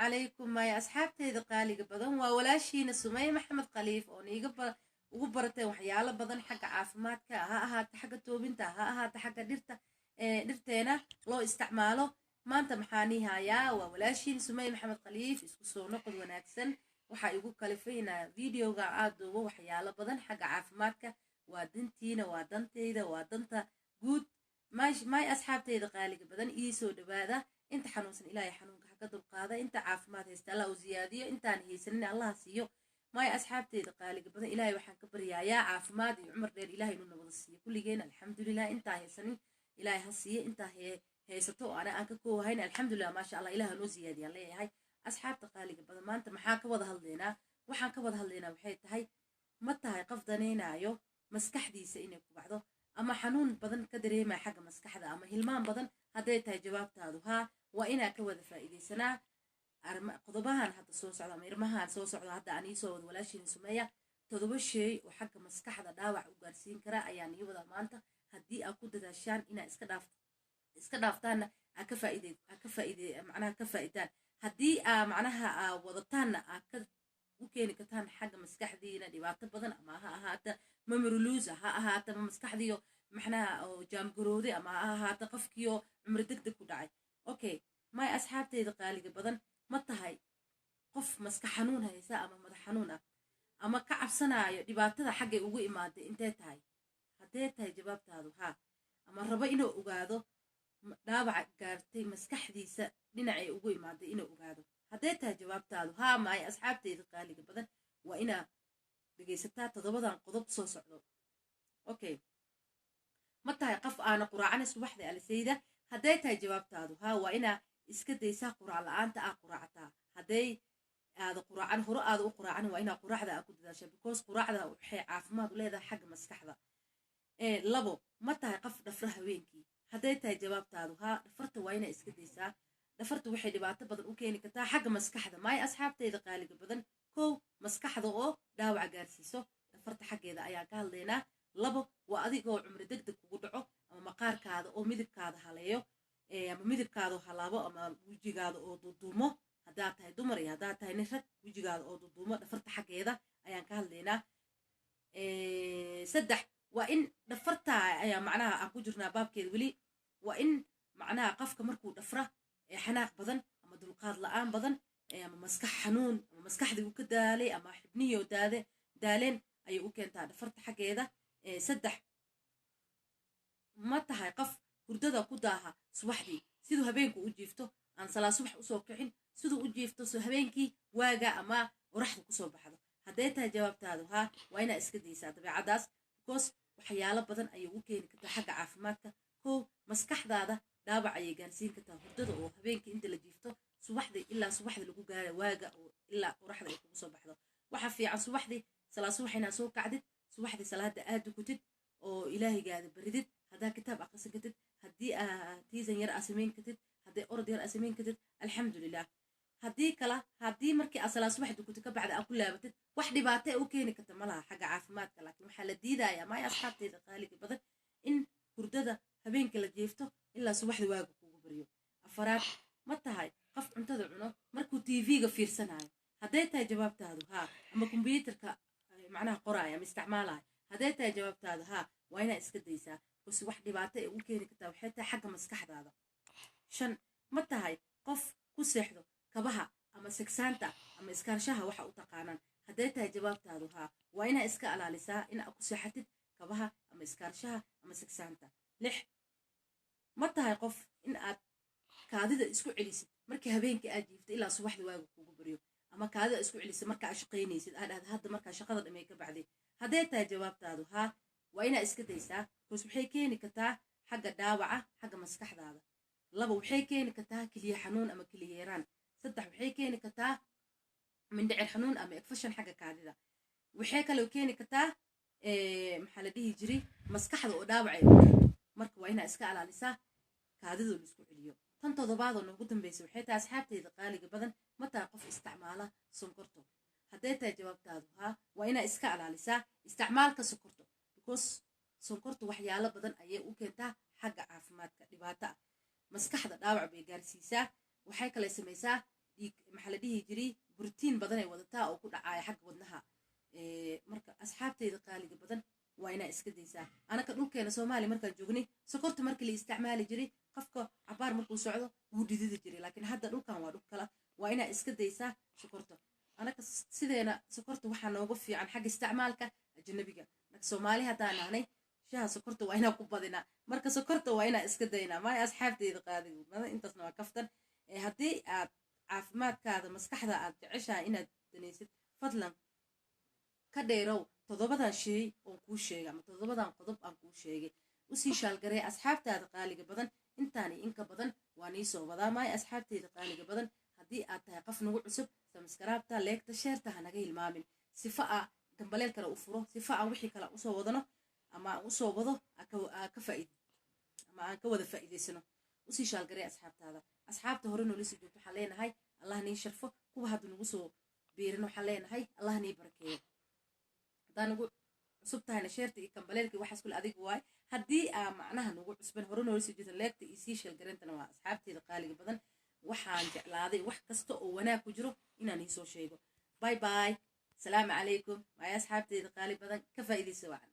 عليكم ما أصحابتي قالي بدن ولا شيء نسمي محمد خليف ونيجا وبرته وحياله بدن حق عافماتك ها حق توبنتا ها حق درتنا لو استعماله ما أنت محانيها يا ولا شيء نسمي محمد خليف اسكسو نقد وناكسن waxa igu kalifayna videoga aad duubo waxyaalo badan xagga caafimaadka waa dantiina waa danteyda waa danta guud maay asxaabteyda qaaliga badan ii soo dhawaada inta xanuunsan ilaahay xanuunka ka dulqaada inta caafimaad haysta Allah u ziyaadiyo intaan haysanin Allah siiyo maay asxaabteyda qaaliga badan ilaahay waxaan ka baryayaa caafimaad iyo umar dheer ilaahay inuu nabad siiyo kulligeen alxamdulillah inta haysanin ilaahay ha siiyo inta haysato aan ka koowahayn alxamdulillah ma sha Allah ilaahay noo ziyaadiyo leeyahay asxaabta qaaliga badan maanta maxaa ka wada hadlaynaa waxaan ka wada hadlaynaa waxay tahay ma tahay qof daneynayo maskaxdiisa inay ku bacdo ama xanuun badan ka dareemay xagga maskaxda ama hilmaan badan haday tahay jawaabtaadu ha waa inaa ka wada faa'iideysanaa qodobahan hadda soo socda ama irmahan soo socda hadda aan ii soo wada walaashiin Sumeeya todoba shay oo xagga maskaxda dhaawac u gaarsiin kara ayaan ii wada maanta haddii aad ku dadaashaan inaa iska dhaaftaana aad ka faa'iidaan haddii macnaha wadataanna ka u keeni kartaan xagga maskaxdiina dhibaato badan ama ha ahaata memory loss ha ahaata maskaxdiyo maxnaha oo jaamgaroode ama ha ahaata qofkiyo umr degdeg ku dhacay okay may asxaabteyda qaaliga badan ma tahay qof maskax xanuun haysa ama madax xanuun ah ama ka cabsanayo dhibaatada xagga ugu imaaday intee tahay hadee tahay jawaabtaadu ha ama rabo inuu ogaado dhaawac gaartay maskaxdiisa dhinacay ugu imaaday inuu ogaado hadee tahay jawaabtaadu ha maay asxaabteyda qaaliga badan waa ina dhageysataa todobadan qodob soo socdo okay ma tahay qof aan quraacana subaxda alisayda hadee tahay jawaabtaadu ha waa ina iska daysaa quraac la'aanta quraactaa hadee aad quraacan hore aad u quraacan waa ina quraacda ku dadaashaa because quraacda waxay caafimaad u leedahay xagga maskaxda labo ma tahay qof dhafra haweenkii hadday tahay jawaabtaadu ha dhafarta waa ina iska daysaa dhafarta waxay dhibaato badan u keeni kartaa xagga maskaxda maay asxaabteyda qaaliga badan kow maskaxda oo dhaawac gaarsiiso dhafarta xaggeeda ayaan ka hadlaynaa labo waa adigoo cumri degdeg kugu dhaco ama maqaarkaada oo midabkaada haleeyo ama midabkaada halaabo ama wejigaada oo duduumo haddaad tahay dumar iyo haddaad tahay nin rag wejigaada oo duduumo dhafarta xaggeeda ayaan ka hadlaynaa saddex waa in dhafarta ayaa macnaha aan ku jirnaa baabkeeda weli waa in macnaha qofka markuu dhafra xanaaq badan ama dulqaad la'aan badan ama maskax xanuun ama maskaxdii uu ka daalay ama xibniyo daaleen ayay u keentaa dhafarta xaggeeda saddex ma tahay qof hurdada ku daaha subaxdii siduu habeenku u jiifto aan salaa subax usoo kicin siduu u jiifto habeenkii waaga ama oraxda kusoo baxdo hadday tahay jawaabtaadu ha waa inaa iska daysaa dabeecadaas because waxyaalo badan ayay u keeni kartaa xagga caafimaadka kow maskaxdaada dhaawac ayay gaarsiin kartaa hurdada oo habeenkii inta la jiifto subaxdii ilaa subaxdii lagu gaaro waaga oo ilaa oraxda ay kugu soo baxdo waxa fiican subaxdii salaa subax inaad soo kacdid subaxdii salaada aad dukatid oo ilaahigaada baridid haddaa kitaab akhrisan kartid haddii tiisan yar samayn kartid haddii orod yar samayn kartid alxamdulilah haddii markii aad salaa subax dukatid ka bacda aad ku laabatid wax dhibaato u keeni karta malaha xagga caafimaadka laakiin waxaa la diidayaa maay asxaabteyda qaaliga badan in hurdada habeenkii la jiifto ilaa subaxdii waaga kugu baryo afaraad ma tahay qof cuntada cuno markuu tv-ga fiirsanayo hadday tahay jawaabtaadu ha ama kombiyuutarka macnaha qoraayo ama isticmaalayo hadday tahay jawaabtaadu ha waa inaa iska daysaa bas wax dhibaato ay ugu keeni kartaa waxay tahay xagga maskaxdaada shan ma tahay qof ku seexdo kabaha ama sigsaanta ama iskaarshaha waxa u taqaanaan hadday tahay jawaabtaadu ha waa inaa iska ilaalisaa in aad ku seexatid kabaha ama iskaarshaha ama sigsaanta lix ma tahay qof in aad kaadida isku celisid markii habeenkii aad jiifto ilaa subaxdii waaga kugu baryo ama kaadida isku celisid marka aad shaqaynaysid aad dhahda hadda markaa shaqada dhamay ka bacday hadday tahay jawaabtaadu ha waa inaa iska daysaa bas waxay keeni kartaa xagga dhaawaca xagga maskaxdaada laba waxay keeni kartaa keliya xanuun ama keliya yaraan saddex waxay keeni kartaa mindhicir xanuun ama egfashan xagga kaadida waxay kaloo keeni kartaa maxaa la dhihi jiray maskaxda oo dhaawacay u keento marka waa inaa iska ilaalisaa kaadida la isku celiyo tan todobaad oo noogu dambaysa waxay tahay asxaabteyda qaaliga badan ma tahay qof isticmaala sonkorto hadday tahay jawaabtaadu ha waa inaa iska ilaalisaa isticmaalka sonkorto because sonkortu waxyaalo badan ayay u keentaa xagga caafimaadka dhibaato ah maskaxda dhaawac bay gaarsiisaa waxay kale samaysaa dhiig maxaa la dhihi jiray borotiin badan ay wadataa oo ku dhacaya xagga wadnaha marka asxaabteyda qaaliga badan waa inaa iska daysaa anaka dhulkeena soomaaliya markaan joognay sokorta markii la isticmaali jiray qofka cabaar markuu socdo wuu dhididi jiray laakiin hadda dhulkan waa dhul kala waa inaa iska daysaa sokorta anaka sideena sokorta waxaa nooga fiican xagga isticmaalka ajnabiga marka soomaali haddaan nahnay shaha sokorta waa inaa ku badinaa marka sokorta waa inaa iska daynaa maayo asxaabteyda qaadiga badan intaasna waa kaftan haddii aad caafimaadkaada maskaxda aad jeceshahay inaad danaysid fadlan ka dheerow 7 shay oo kuu sheegay ama 7 qodob aan kuu sheegay usii shaalgaree asxaabtaada qaaliga badan intaani inka badan waa nii soo wadaa maayo asxaabteyda qaaliga badan haddii aad tahay qof nagu cusub samskaraabta leegta sheerta ha naga hilmaamin sifa a gambaleel kale u furo sifa aan wixii kale usoo wadano ama aan usoo wado ka faa'iid ama aan ka wada faa'iidaysano usii shaalgaree asxaabtaada asxaabta hore noolisii joogto waxaan leenahay allah nii sharfo kuwa hadda nagu soo biirin waxaan leenahay allah nii barakeeyo haddaan nagu cusub tahayna sheerta iyo kambaleelkii waxaas kule adiga waay haddii aa macnaha nagu cusban hore noolisii joogto leegta iyo sii shaalgareentana waa asxaabteeda qaaliga badan waxaan jeclaaday wax kasta oo wanaag ku jiro inaan ii soo sheego bye bye salaamu calaykum waayo asxaabteeda qaali badan ka faa'iidaysa wacan